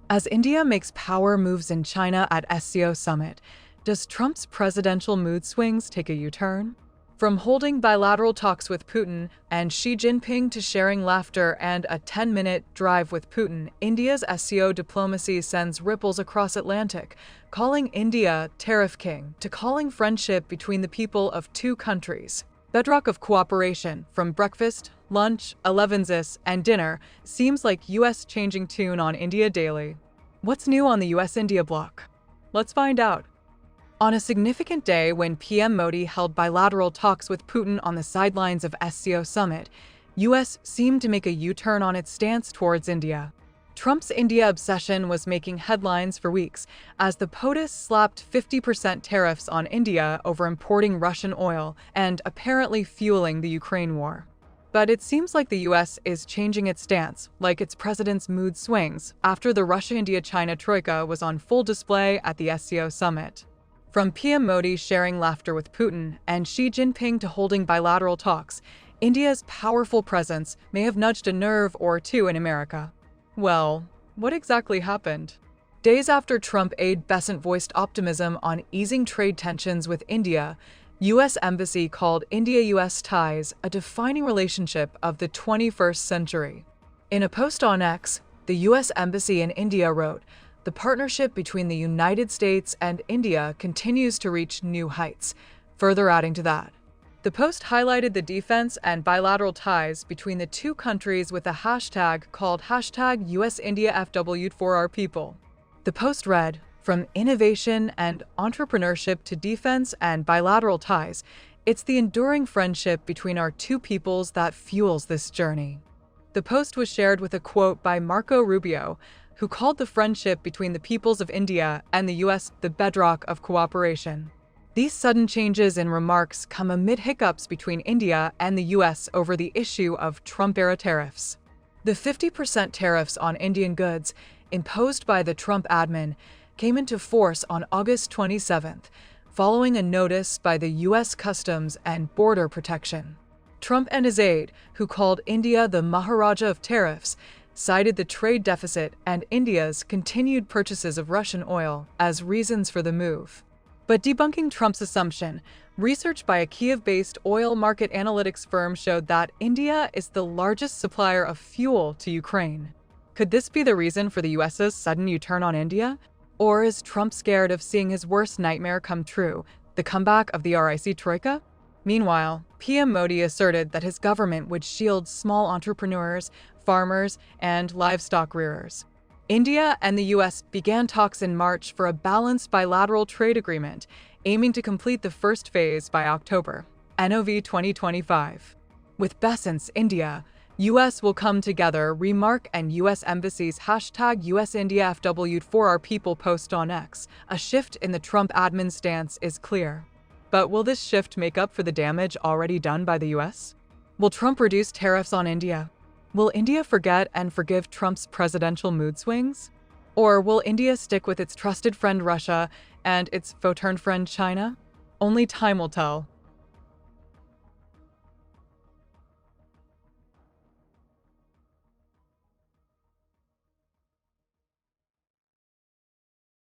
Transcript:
As India makes power moves in China at SCO summit, does Trump's presidential mood swings take a U-turn? From holding bilateral talks with Putin and Xi Jinping to sharing laughter and a 10-minute drive with Putin, India's SCO diplomacy sends ripples across Atlantic, calling India Tariff King to calling friendship between the people of two countries. Bedrock of cooperation, from breakfast, lunch, elevenses, and dinner, seems like U.S. changing tune on India daily. What's new on the U.S.-India bloc? Let's find out. On a significant day when PM Modi held bilateral talks with Putin on the sidelines of SCO summit, U.S. seemed to make a U-turn on its stance towards India. Trump's India obsession was making headlines for weeks as the POTUS slapped 50% tariffs on India over importing Russian oil and apparently fueling the Ukraine war. But it seems like the U.S. is changing its stance, like its president's mood swings, after the Russia-India-China troika was on full display at the SCO summit. From PM Modi sharing laughter with Putin and Xi Jinping to holding bilateral talks, India's powerful presence may have nudged a nerve or two in America. Well, what exactly happened? Days after Trump aide Besant voiced optimism on easing trade tensions with India, U.S. Embassy called India-U.S. ties a defining relationship of the 21st century. In a post on X, the U.S. Embassy in India wrote, "The partnership between the United States and India continues to reach new heights," further adding to that. The post highlighted the defense and bilateral ties between the two countries with a hashtag called #USIndiaFW for our people. The post read, "From innovation and entrepreneurship to defense and bilateral ties, it's the enduring friendship between our two peoples that fuels this journey." The post was shared with a quote by Marco Rubio, who called the friendship between the peoples of India and the U.S. the bedrock of cooperation. These sudden changes in remarks come amid hiccups between India and the U.S. over the issue of Trump-era tariffs. The 50% tariffs on Indian goods, imposed by the Trump admin, came into force on August 27th, following a notice by the U.S. Customs and Border Protection. Trump and his aide, who called India the Maharaja of tariffs, cited the trade deficit and India's continued purchases of Russian oil as reasons for the move. But debunking Trump's assumption, research by a Kiev-based oil market analytics firm showed that India is the largest supplier of fuel to Ukraine. Could this be the reason for the U.S.'s sudden U-turn on India? Or is Trump scared of seeing his worst nightmare come true, the comeback of the RIC troika? Meanwhile, PM Modi asserted that his government would shield small entrepreneurs, farmers, and livestock rearers. India and the U.S. began talks in March for a balanced bilateral trade agreement, aiming to complete the first phase by October, NOV 2025. With Besant's India, U.S. will come together, remark and U.S. Embassy's #USIndiaFW for our people post on X. A shift in the Trump admin stance is clear. But will this shift make up for the damage already done by the U.S.? Will Trump reduce tariffs on India? Will India forget and forgive Trump's presidential mood swings? Or will India stick with its trusted friend Russia and its faux-turned friend China? Only time will tell.